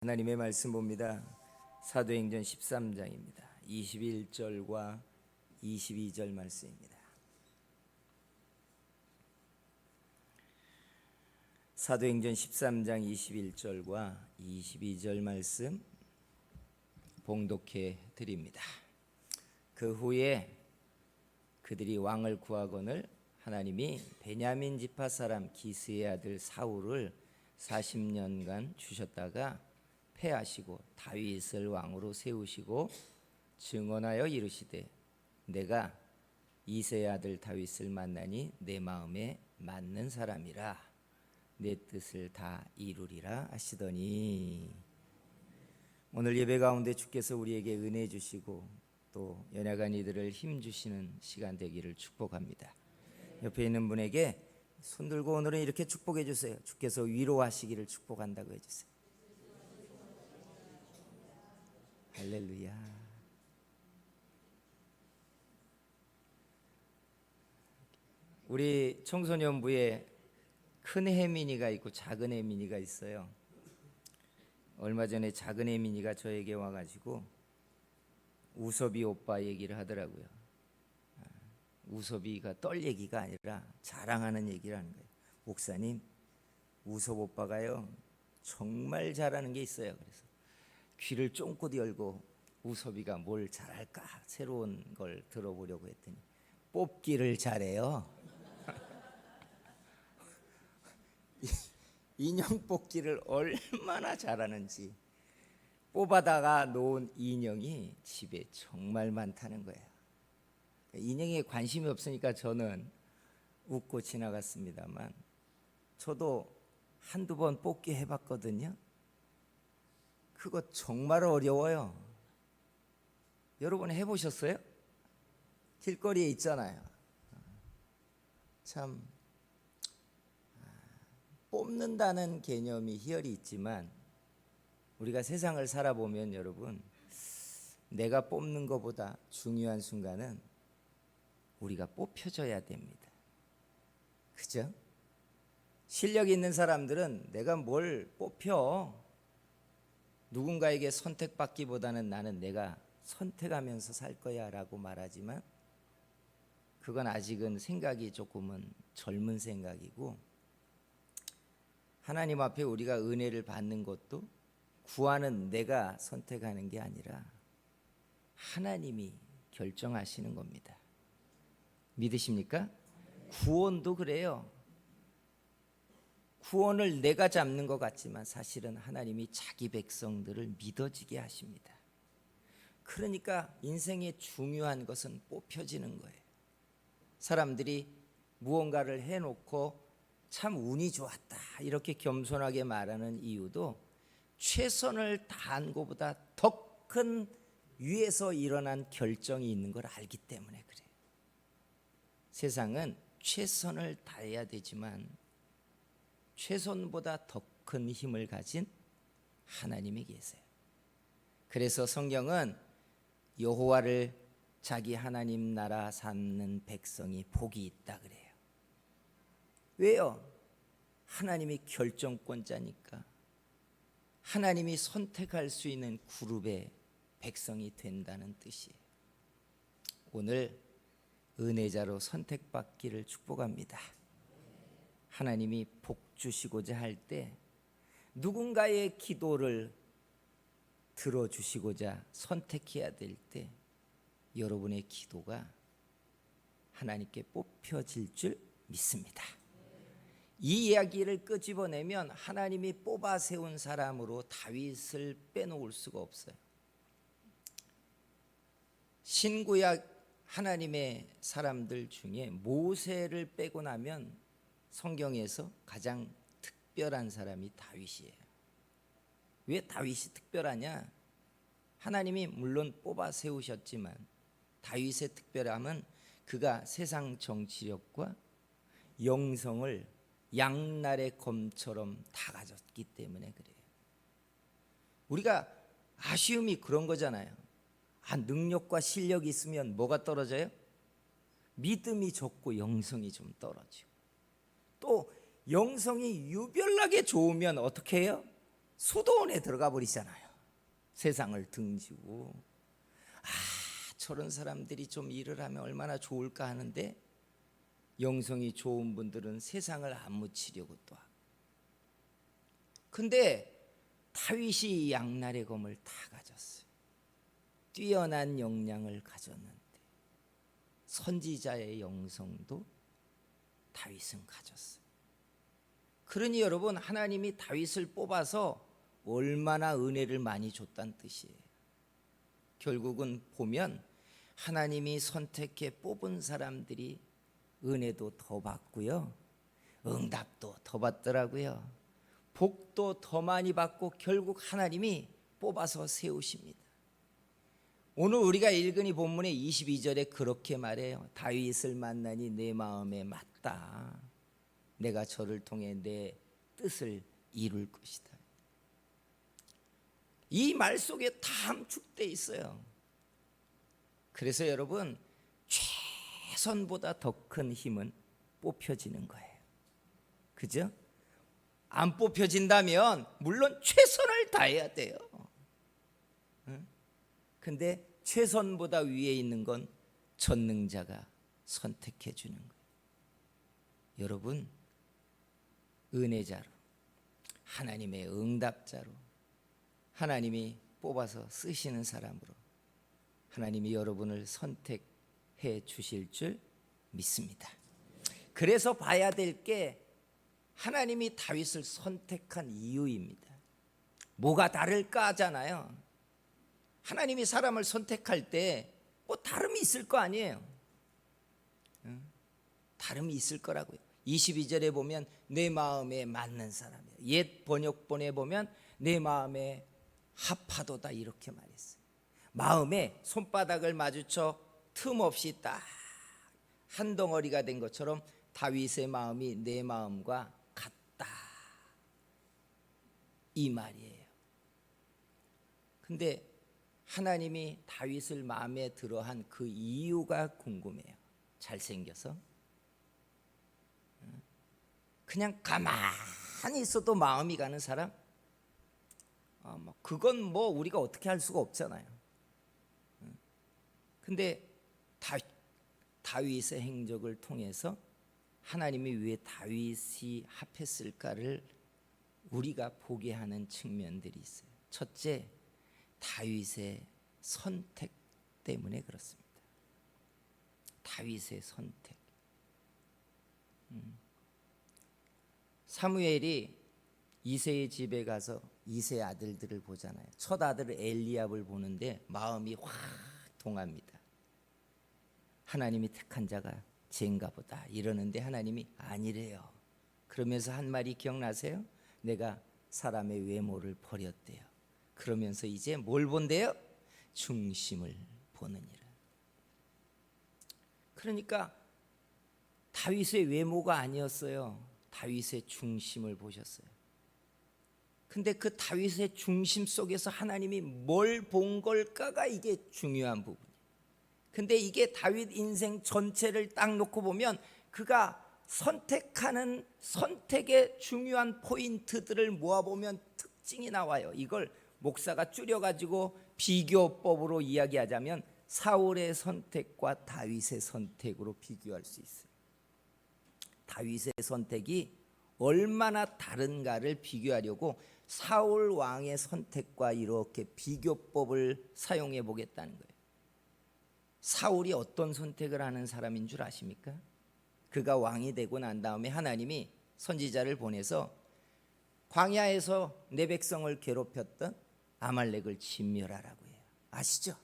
하나님의 말씀 봅니다. 사도행전 13장입니다. 21절과 22절 말씀입니다. 사도행전 13장 21절과 22절 말씀 봉독해 드립니다. 그 후에 그들이 왕을 구하거늘 하나님이 베냐민 지파 사람 기스의 아들 사울을 40년간 주셨다가 패하시고 다윗을 왕으로 세우시고 증언하여 이르시되 내가 이새의 아들 다윗을 만나니 내 마음에 맞는 사람이라 내 뜻을 다 이루리라 하시더니, 오늘 예배 가운데 주께서 우리에게 은혜 주시고 또 연약한 이들을 힘 주시는 시간 되기를 축복합니다. 옆에 있는 분에게 손 들고 오늘은 이렇게 축복해 주세요. 주께서 위로하시기를 축복한다고 해주세요. 할렐루야. 우리 청소년부에 큰 혜민이가 있고 작은 혜민이가 있어요. 얼마 전에 작은 혜민이가 저에게 와가지고 우섭이 오빠 얘기를 하더라고요. 우섭이가 떨 얘기가 아니라 자랑하는 얘기를 하는 거예요. 목사님, 우섭 오빠가요 정말 잘하는 게 있어요. 그래서 귀를 쫑긋 열고 우섭이가 뭘 잘할까 새로운 걸 들어보려고 했더니 뽑기를 잘해요. 인형 뽑기를 얼마나 잘하는지, 뽑아다가 놓은 인형이 집에 정말 많다는 거예요. 인형에 관심이 없으니까 저는 웃고 지나갔습니다만 저도 한두 번 뽑기 해봤거든요. 그거 정말 어려워요. 여러분 해보셨어요? 길거리에 있잖아요. 참 뽑는다는 개념이 희열이 있지만 우리가 세상을 살아보면 여러분, 내가 뽑는 것보다 중요한 순간은 우리가 뽑혀져야 됩니다. 그죠? 실력 있는 사람들은 내가 뭘 뽑혀, 누군가에게 선택받기보다는 나는 내가 선택하면서 살 거야 라고 말하지만 그건 아직은 생각이 조금은 젊은 생각이고, 하나님 앞에 우리가 은혜를 받는 것도 구하는 내가 선택하는 게 아니라 하나님이 결정하시는 겁니다. 믿으십니까? 구원도 그래요. 구원을 내가 잡는 것 같지만 사실은 하나님이 자기 백성들을 믿어지게 하십니다. 그러니까 인생의 중요한 것은 뽑혀지는 거예요. 사람들이 무언가를 해놓고 참 운이 좋았다 이렇게 겸손하게 말하는 이유도 최선을 다한 것보다 더 큰 위에서 일어난 결정이 있는 걸 알기 때문에 그래요. 세상은 최선을 다해야 되지만 최선보다 더 큰 힘을 가진 하나님이 계세요. 그래서 성경은 여호와를 자기 하나님 나라 삼는 백성이 복이 있다 그래요. 왜요? 하나님이 결정권자니까. 하나님이 선택할 수 있는 그룹의 백성이 된다는 뜻이에요. 오늘 은혜자로 선택받기를 축복합니다. 하나님이 복 주시고자 할 때 누군가의 기도를 들어주시고자 선택해야 될 때 여러분의 기도가 하나님께 뽑혀질 줄 믿습니다. 이 이야기를 끄집어내면 하나님이 뽑아 세운 사람으로 다윗을 빼놓을 수가 없어요. 신구약 하나님의 사람들 중에 모세를 빼고 나면 성경에서 가장 특별한 사람이 다윗이에요. 왜 다윗이 특별하냐? 하나님이 물론 뽑아 세우셨지만 다윗의 특별함은 그가 세상 정치력과 영성을 양날의 검처럼 다 가졌기 때문에 그래요. 우리가 아쉬움이 그런 거잖아요. 능력과 실력이 있으면 뭐가 떨어져요? 믿음이 적고 영성이 좀 떨어지고, 또 영성이 유별나게 좋으면 어떻게 해요? 수도원에 들어가 버리잖아요. 세상을 등지고. 저런 사람들이 좀 일을 하면 얼마나 좋을까 하는데 영성이 좋은 분들은 세상을 안 묻히려고 또 하고. 근데 다윗이 양날의 검을 다 가졌어요. 뛰어난 역량을 가졌는데 선지자의 영성도 다윗은 가졌어요. 그러니 여러분, 하나님이 다윗을 뽑아서 얼마나 은혜를 많이 줬다는 뜻이에요. 결국은 보면 하나님이 선택해 뽑은 사람들이 은혜도 더 받고요, 응답도 더 받더라고요. 복도 더 많이 받고 결국 하나님이 뽑아서 세우십니다. 오늘 우리가 읽은 이 본문의 22절에 그렇게 말해요. 다윗을 만나니 내 마음에 맞다. 내가 저를 통해 내 뜻을 이룰 것이다. 이 말 속에 다 함축되어 있어요. 그래서 여러분, 최선보다 더 큰 힘은 뽑혀지는 거예요. 그죠? 안 뽑혀진다면 물론 최선을 다해야 돼요. 근데 최선보다 위에 있는 건 전능자가 선택해 주는 거예요. 여러분, 은혜자로, 하나님의 응답자로, 하나님이 뽑아서 쓰시는 사람으로 하나님이 여러분을 선택해 주실 줄 믿습니다. 그래서 봐야 될 게 하나님이 다윗을 선택한 이유입니다. 뭐가 다를까 하잖아요. 하나님이 사람을 선택할 때 뭐 다름이 있을 거 아니에요. 다름이 있을 거라고요. 22절에 보면 내 마음에 맞는 사람이에요. 옛 번역본에 보면 내 마음에 합하도다 이렇게 말했어요. 마음에 손바닥을 마주쳐 틈없이 딱 한 덩어리가 된 것처럼 다윗의 마음이 내 마음과 같다, 이 말이에요. 근데 하나님이 다윗을 마음에 들어한 그 이유가 궁금해요. 잘생겨서? 그냥 가만히 있어도 마음이 가는 사람? 그건 뭐 우리가 어떻게 할 수가 없잖아요. 근데 다윗의 행적을 통해서 하나님이 왜 다윗이 합했을까를 우리가 보게 하는 측면들이 있어요. 첫째, 다윗의 선택 때문에 그렇습니다. 다윗의 선택. 사무엘이 이새의 집에 가서 이새 아들들을 보잖아요. 첫 아들 엘리압을 보는데 마음이 확 동합니다. 하나님이 택한 자가 쟤인가 보다 이러는데 하나님이 아니래요. 그러면서 한 말이 기억나세요? 내가 사람의 외모를 버렸대요. 그러면서 이제 뭘 본대요? 중심을 보느니라. 그러니까 다윗의 외모가 아니었어요. 다윗의 중심을 보셨어요. 근데 그 다윗의 중심 속에서 하나님이 뭘 본 걸까가 이게 중요한 부분이에요. 근데 이게 다윗 인생 전체를 딱 놓고 보면 그가 선택하는 선택의 중요한 포인트들을 모아보면 특징이 나와요. 이걸 목사가 줄여가지고 비교법으로 이야기하자면 사울의 선택과 다윗의 선택으로 비교할 수 있어요. 다윗의 선택이 얼마나 다른가를 비교하려고 사울 왕의 선택과 이렇게 비교법을 사용해 보겠다는 거예요. 사울이 어떤 선택을 하는 사람인 줄 아십니까? 그가 왕이 되고 난 다음에 하나님이 선지자를 보내서 광야에서 내 백성을 괴롭혔던 아말렉을 진멸하라고 해요. 아시죠?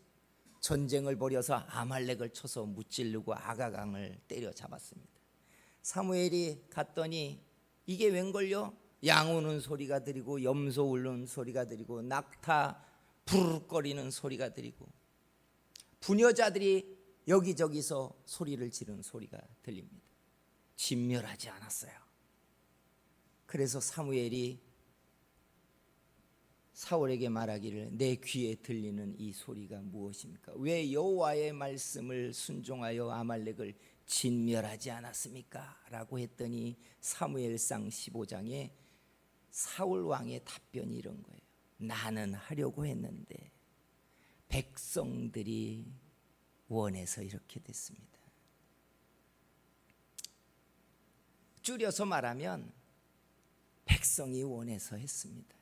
전쟁을 벌여서 아말렉을 쳐서 무찌르고 아가강을 때려잡았습니다. 사무엘이 갔더니 이게 웬걸요? 양 우는 소리가 들리고 염소 울는 소리가 들리고 낙타 부르륵거리는 소리가 들리고 부녀자들이 여기저기서 소리를 지르는 소리가 들립니다. 진멸하지 않았어요. 그래서 사무엘이 사울에게 말하기를 내 귀에 들리는 이 소리가 무엇입니까? 왜 여호와의 말씀을 순종하여 아말렉을 진멸하지 않았습니까? 라고 했더니 사무엘상 15장에 사울 왕의 답변이 이런 거예요. 나는 하려고 했는데 백성들이 원해서 이렇게 됐습니다. 줄여서 말하면 백성이 원해서 했습니다.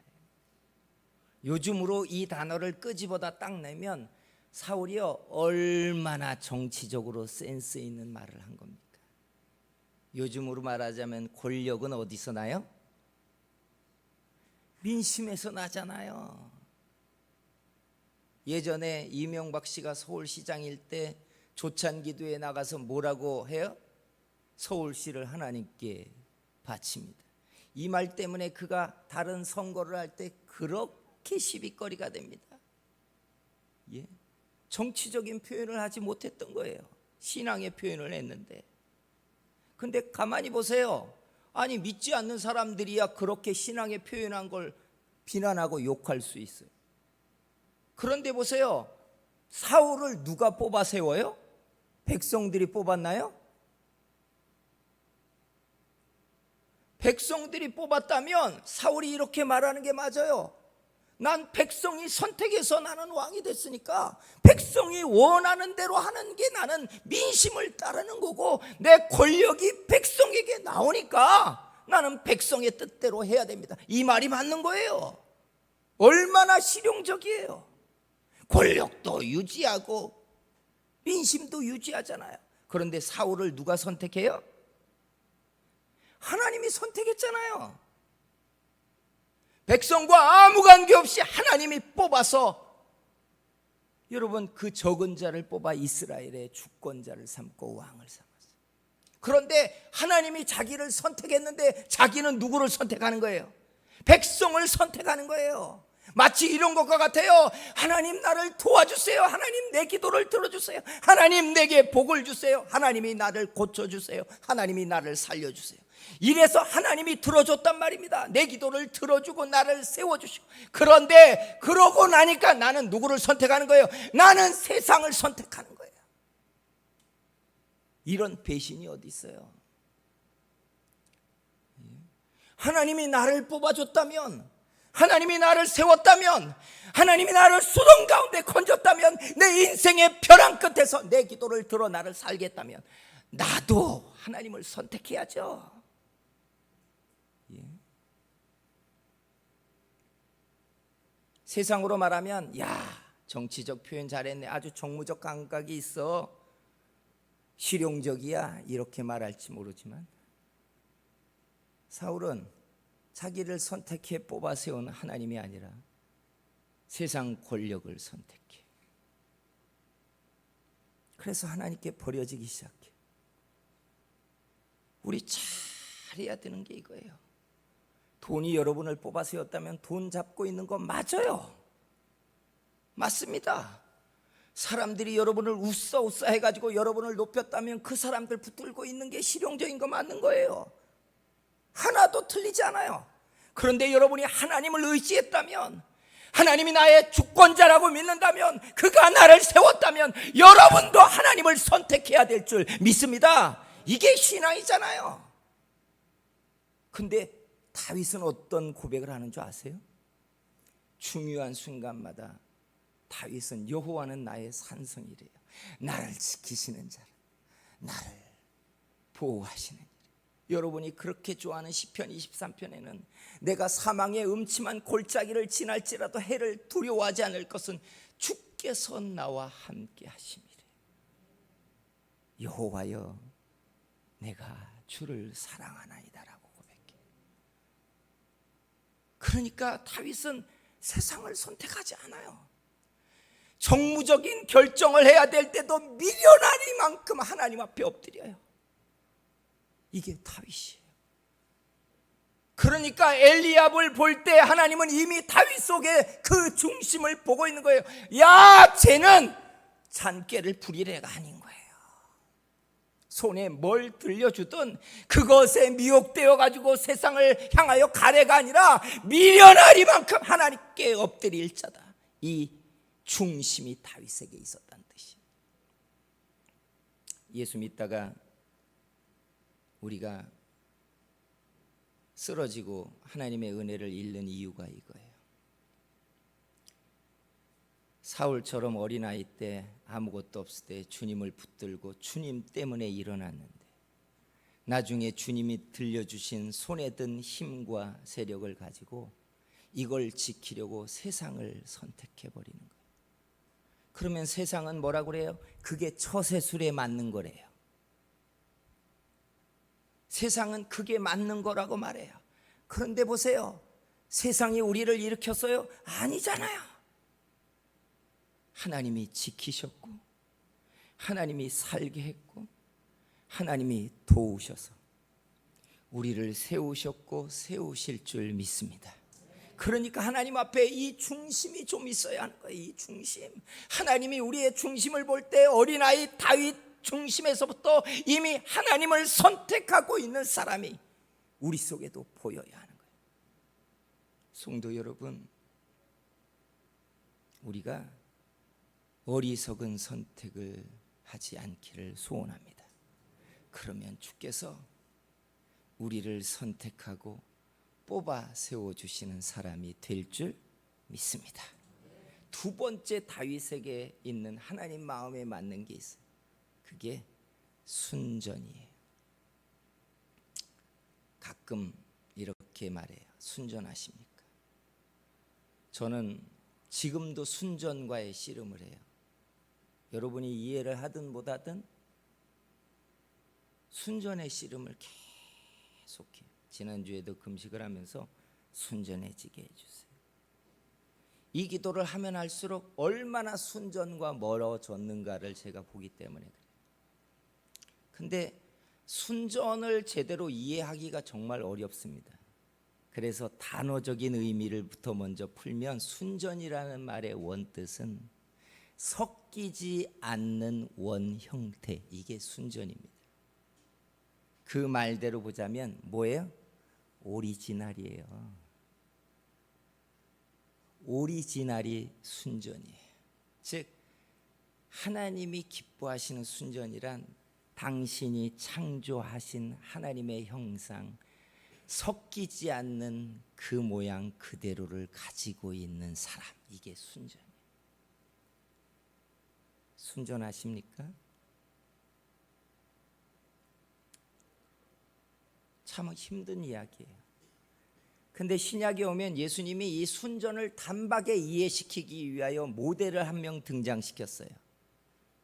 요즘으로 이 단어를 끄집어다 딱 내면 사울이요 얼마나 정치적으로 센스 있는 말을 한 겁니까? 요즘으로 말하자면 권력은 어디서 나요? 민심에서 나잖아요. 예전에 이명박 씨가 서울시장일 때 조찬기도에 나가서 뭐라고 해요? 서울시를 하나님께 바칩니다. 이 말 때문에 그가 다른 선거를 할 때 그렇게 시비거리가 됩니다. 예? 정치적인 표현을 하지 못했던 거예요. 신앙의 표현을 했는데. 근데 가만히 보세요. 아니 믿지 않는 사람들이야 그렇게 신앙의 표현한 걸 비난하고 욕할 수 있어요. 그런데 보세요. 사울을 누가 뽑아 세워요? 백성들이 뽑았나요? 백성들이 뽑았다면 사울이 이렇게 말하는 게 맞아요. 난 백성이 선택해서 나는 왕이 됐으니까 백성이 원하는 대로 하는 게 나는 민심을 따르는 거고, 내 권력이 백성에게 나오니까 나는 백성의 뜻대로 해야 됩니다. 이 말이 맞는 거예요. 얼마나 실용적이에요. 권력도 유지하고 민심도 유지하잖아요. 그런데 사울을 누가 선택해요? 하나님이 선택했잖아요. 백성과 아무 관계없이 하나님이 뽑아서, 여러분 그 적은 자를 뽑아 이스라엘의 주권자를 삼고 왕을 삼았어요. 그런데 하나님이 자기를 선택했는데 자기는 누구를 선택하는 거예요? 백성을 선택하는 거예요. 마치 이런 것과 같아요. 하나님 나를 도와주세요. 하나님 내 기도를 들어주세요. 하나님 내게 복을 주세요. 하나님이 나를 고쳐주세요. 하나님이 나를 살려주세요. 이래서 하나님이 들어줬단 말입니다. 내 기도를 들어주고 나를 세워주시고. 그런데 그러고 나니까 나는 누구를 선택하는 거예요? 나는 세상을 선택하는 거예요. 이런 배신이 어디 있어요? 하나님이 나를 뽑아줬다면, 하나님이 나를 세웠다면, 하나님이 나를 수동 가운데 건졌다면, 내 인생의 벼랑 끝에서 내 기도를 들어 나를 살겠다면 나도 하나님을 선택해야죠. 세상으로 말하면 야 정치적 표현 잘했네, 아주 정무적 감각이 있어, 실용적이야, 이렇게 말할지 모르지만 사울은 자기를 선택해 뽑아 세운 하나님이 아니라 세상 권력을 선택해. 그래서 하나님께 버려지기 시작해. 우리 잘해야 되는 게 이거예요. 돈이 여러분을 뽑아 세웠다면 돈 잡고 있는 거 맞아요. 맞습니다. 사람들이 여러분을 웃싸웃싸 해가지고 여러분을 높였다면 그 사람들 붙들고 있는 게 실용적인 거 맞는 거예요. 하나도 틀리지 않아요. 그런데 여러분이 하나님을 의지했다면, 하나님이 나의 주권자라고 믿는다면, 그가 나를 세웠다면 여러분도 하나님을 선택해야 될 줄 믿습니다. 이게 신앙이잖아요. 근데 다윗은 어떤 고백을 하는 줄 아세요? 중요한 순간마다 다윗은 여호와는 나의 산성이래요. 나를 지키시는 자라, 나를 보호하시는 자라. 여러분이 그렇게 좋아하는 시편 23편에는 내가 사망의 음침한 골짜기를 지날지라도 해를 두려워하지 않을 것은 주께서 나와 함께 하심이래. 여호와여 내가 주를 사랑하나이다라고 고백해. 그러니까 다윗은 세상을 선택하지 않아요. 정무적인 결정을 해야 될 때도 미련하리만큼 하나님 앞에 엎드려요. 이게 다윗이에요. 그러니까 엘리압을 볼 때 하나님은 이미 다윗 속에 그 중심을 보고 있는 거예요. 야, 쟤는 잔꾀를 부릴 애가 아닌 거예요. 손에 뭘 들려주든 그것에 미혹되어 가지고 세상을 향하여 가래가 아니라 미련하리만큼 하나님께 엎드릴 자다. 이 중심이 다윗에게 있었다는 뜻이에요. 예수 믿다가 우리가 쓰러지고 하나님의 은혜를 잃는 이유가 이거예요. 사울처럼 어린아이 때 아무것도 없을 때 주님을 붙들고 주님 때문에 일어났는데 나중에 주님이 들려주신 손에 든 힘과 세력을 가지고 이걸 지키려고 세상을 선택해버리는 거예요. 그러면 세상은 뭐라고 그래요? 그게 처세술에 맞는 거래요. 세상은 그게 맞는 거라고 말해요. 그런데 보세요. 세상이 우리를 일으켰어요? 아니잖아요. 하나님이 지키셨고 하나님이 살게 했고 하나님이 도우셔서 우리를 세우셨고 세우실 줄 믿습니다. 그러니까 하나님 앞에 이 중심이 좀 있어야 하는 거예요. 이 중심. 하나님이 우리의 중심을 볼 때 어린아이 다윗 중심에서부터 이미 하나님을 선택하고 있는 사람이 우리 속에도 보여야 하는 거예요. 성도 여러분, 우리가 어리석은 선택을 하지 않기를 소원합니다. 그러면 주께서 우리를 선택하고 뽑아 세워주시는 사람이 될 줄 믿습니다. 두 번째 다윗에게 있는 하나님 마음에 맞는 게 있어요. 그게 순전이에요. 가끔 이렇게 말해요. 순전하십니까? 저는 지금도 순전과의 씨름을 해요. 여러분이 이해를 하든 못하든 순전의 씨름을 계속해요. 지난주에도 금식을 하면서 순전해지게 해주세요. 이 기도를 하면 할수록 얼마나 순전과 멀어졌는가를 제가 보기 때문에 그래요. 근데 순전을 제대로 이해하기가 정말 어렵습니다. 그래서 단어적인 의미를부터 먼저 풀면 순전이라는 말의 원뜻은 섞이지 않는 원 형태, 이게 순전입니다. 그 말대로 보자면 뭐예요? 오리지널이에요. 오리지널이 순전이에요. 즉 하나님이 기뻐하시는 순전이란 당신이 창조하신 하나님의 형상, 섞이지 않는 그 모양 그대로를 가지고 있는 사람, 이게 순전이에요. 순전하십니까? 참 힘든 이야기예요. 근데 신약에 오면 예수님이 이 순전을 단박에 이해시키기 위하여 모델을 한 명 등장시켰어요.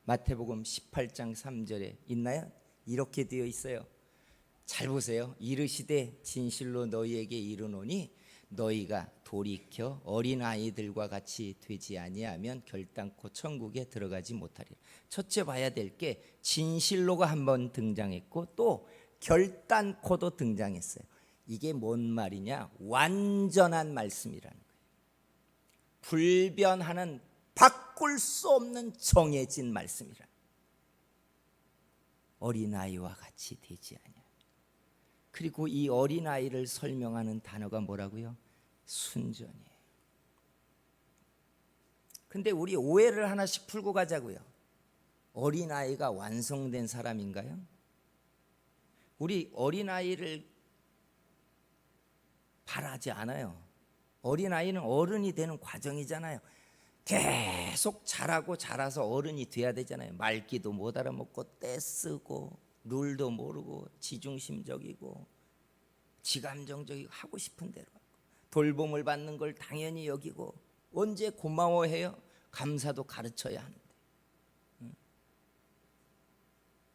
마태복음 18장 3절에 있나요? 이렇게 되어 있어요. 잘 보세요. 이르시되 진실로 너희에게 이르노니 너희가 돌이켜 어린아이들과 같이 되지 아니하면 결단코 천국에 들어가지 못하리라. 첫째 봐야 될 게 진실로가 한번 등장했고 또 결단코도 등장했어요. 이게 뭔 말이냐? 완전한 말씀이라는 거예요. 불변하는 바꿀 수 없는 정해진 말씀이라. 어린아이와 같이 되지 아니하며. 그리고 이 어린아이를 설명하는 단어가 뭐라고요? 순전이에요. 근데 우리 오해를 하나씩 풀고 가자고요. 어린아이가 완성된 사람인가요? 우리 어린아이를 바라지 않아요. 어린아이는 어른이 되는 과정이잖아요. 계속 자라고 자라서 어른이 돼야 되잖아요. 말귀도 못 알아먹고 떼쓰고 룰도 모르고 지중심적이고 지감정적이고 하고 싶은 대로 하고 돌봄을 받는 걸 당연히 여기고 언제 고마워해요? 감사도 가르쳐야 하는데.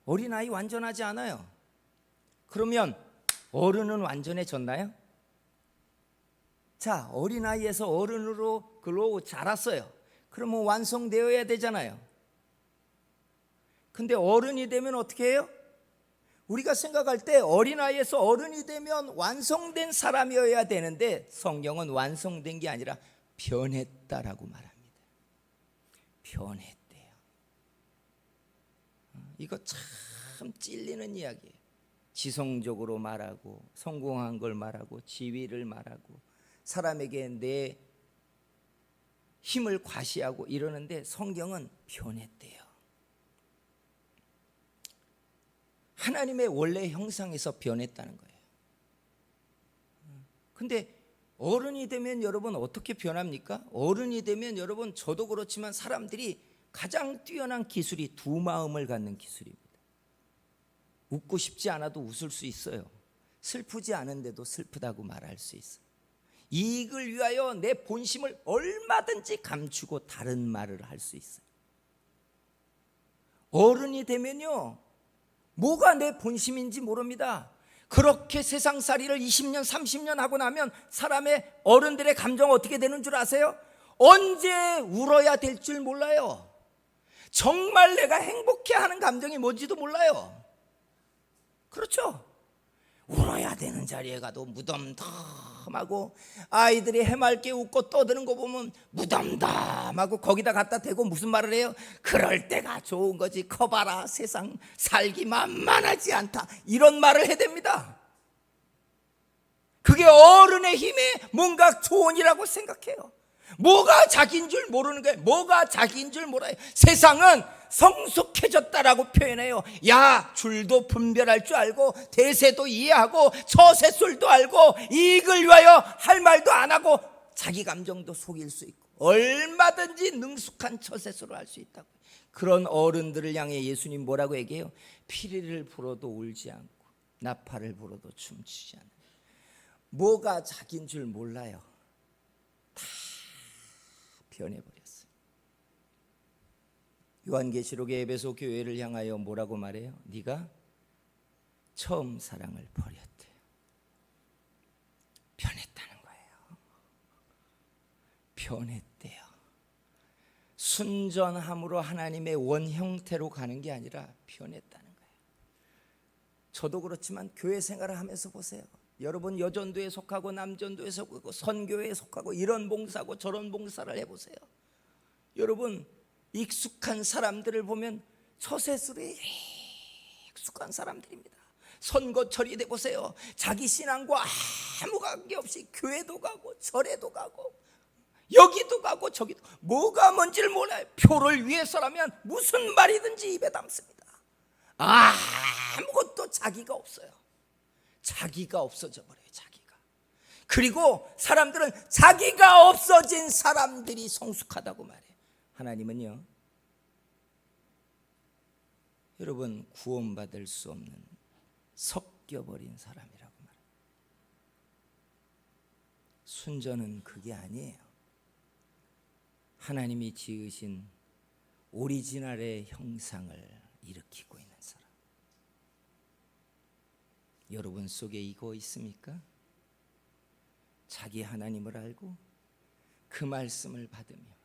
어린아이 완전하지 않아요. 그러면 어른은 완전해졌나요? 자, 어린아이에서 어른으로 글로 자랐어요. 그러면 완성되어야 되잖아요. 근데 어른이 되면 어떻게 해요? 우리가 생각할 때 어린아이에서 어른이 되면 완성된 사람이어야 되는데 성경은 완성된 게 아니라 변했다라고 말합니다. 변했대요. 이거 참 찔리는 이야기예요. 지성적으로 말하고 성공한 걸 말하고 지위를 말하고 사람에게 내 힘을 과시하고 이러는데 성경은 변했대요. 하나님의 원래 형상에서 변했다는 거예요. 근데 어른이 되면 여러분 어떻게 변합니까? 어른이 되면 여러분 저도 그렇지만 사람들이 가장 뛰어난 기술이 두 마음을 갖는 기술입니다. 웃고 싶지 않아도 웃을 수 있어요. 슬프지 않은데도 슬프다고 말할 수 있어요. 이익을 위하여 내 본심을 얼마든지 감추고 다른 말을 할 수 있어요. 어른이 되면요, 뭐가 내 본심인지 모릅니다. 그렇게 세상살이를 20년 30년 하고 나면 사람의 어른들의 감정 어떻게 되는 줄 아세요? 언제 울어야 될 줄 몰라요. 정말 내가 행복해하는 감정이 뭔지도 몰라요. 그렇죠? 울어야 되는 자리에 가도 무덤덤하고, 아이들이 해맑게 웃고 떠드는 거 보면 무덤덤하고, 거기다 갖다 대고 무슨 말을 해요? 그럴 때가 좋은 거지, 커봐라 세상 살기 만만하지 않다, 이런 말을 해댑니다. 그게 어른의 힘에 뭔가 조언이라고 생각해요. 뭐가 자기인 줄 모르는 거예요. 뭐가 자기인 줄 몰라요. 세상은 성숙해졌다라고 표현해요. 야, 줄도 분별할 줄 알고, 대세도 이해하고, 처세술도 알고, 이익을 위하여 할 말도 안 하고, 자기 감정도 속일 수 있고, 얼마든지 능숙한 처세술을 할 수 있다고. 그런 어른들을 향해 예수님 뭐라고 얘기해요? 피리를 불어도 울지 않고 나팔을 불어도 춤추지 않아요. 뭐가 자기인 줄 몰라요. 다 변해버렸어요. 요한계시록의 에베소 교회를 향하여 뭐라고 말해요? 네가 처음 사랑을 버렸대요. 변했다는 거예요. 변했대요. 순전함으로 하나님의 원형태로 가는 게 아니라 변했다는 거예요. 저도 그렇지만 교회 생활을 하면서 보세요. 여러분 여전도에 속하고 남전도에 속하고 선교회에 속하고 이런 봉사하고 저런 봉사를 해보세요. 여러분 익숙한 사람들을 보면 처세술에 익숙한 사람들입니다. 선거철이 돼 보세요. 자기 신앙과 아무 관계없이 교회도 가고 절에도 가고 여기도 가고 저기도, 뭐가 뭔지를 몰라요. 표를 위해서라면 무슨 말이든지 입에 담습니다. 아무것도 자기가 없어요. 자기가 없어져 버려요. 자기가. 그리고 사람들은 자기가 없어진 사람들이 성숙하다고 말해요. 하나님은요, 여러분 구원받을 수 없는 섞여버린 사람이라고 말해요. 순전은 그게 아니에요. 하나님이 지으신 오리지널의 형상을 일으키고 있는 사람. 여러분 속에 이거 있습니까? 자기 하나님을 알고 그 말씀을 받으며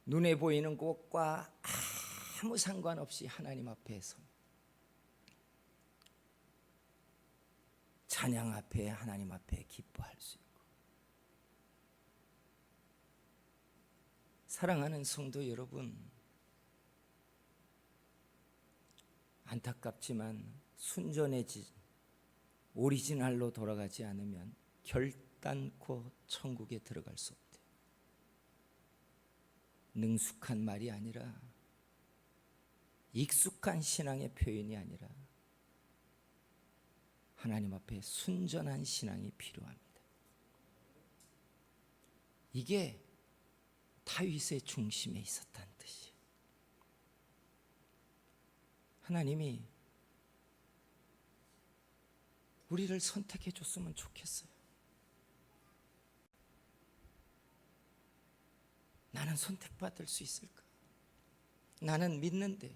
눈에 보이는 것과 아무 상관없이 하나님 앞에 서 찬양 앞에 하나님 앞에 기뻐할 수 있고. 사랑하는 성도 여러분, 안타깝지만 순전해진 오리지널로 돌아가지 않으면 결단코 천국에 들어갈 수 없대요. 능숙한 말이 아니라, 익숙한 신앙의 표현이 아니라 하나님 앞에 순전한 신앙이 필요합니다. 이게 다윗의 중심에 있었다는 뜻이에요. 하나님이 우리를 선택해 줬으면 좋겠어요. 나는 선택받을 수 있을까? 나는 믿는데,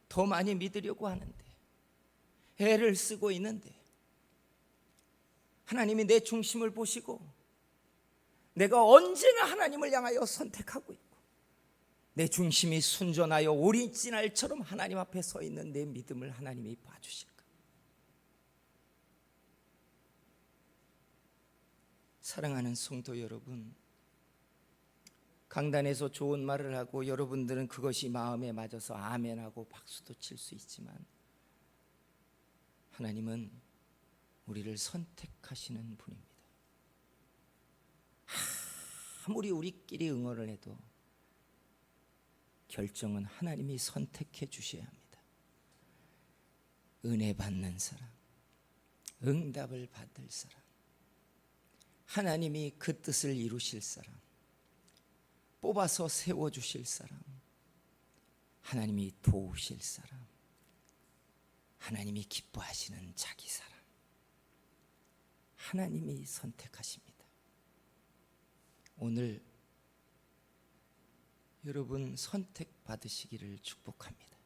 더 많이 믿으려고 하는데, 애를 쓰고 있는데, 하나님이 내 중심을 보시고 내가 언제나 하나님을 향하여 선택하고 있고 내 중심이 순전하여 오리지널처럼 하나님 앞에 서 있는 내 믿음을 하나님이 봐주실까? 사랑하는 성도 여러분, 강단에서 좋은 말을 하고 여러분들은 그것이 마음에 맞아서 아멘하고 박수도 칠 수 있지만, 하나님은 우리를 선택하시는 분입니다. 아무리 우리끼리 응원을 해도 결정은 하나님이 선택해 주셔야 합니다. 은혜 받는 사람, 응답을 받을 사람, 하나님이 그 뜻을 이루실 사람, 뽑아서 세워주실 사람, 하나님이 도우실 사람, 하나님이 기뻐하시는 자기 사람, 하나님이 선택하십니다. 오늘 여러분 선택받으시기를 축복합니다.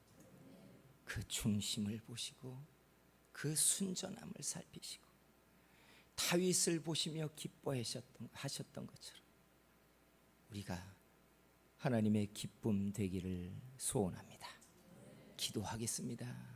그 중심을 보시고 그 순전함을 살피시고 다윗을 보시며 기뻐하셨던 것처럼 우리가 하나님의 기쁨 되기를 소원합니다. 기도하겠습니다.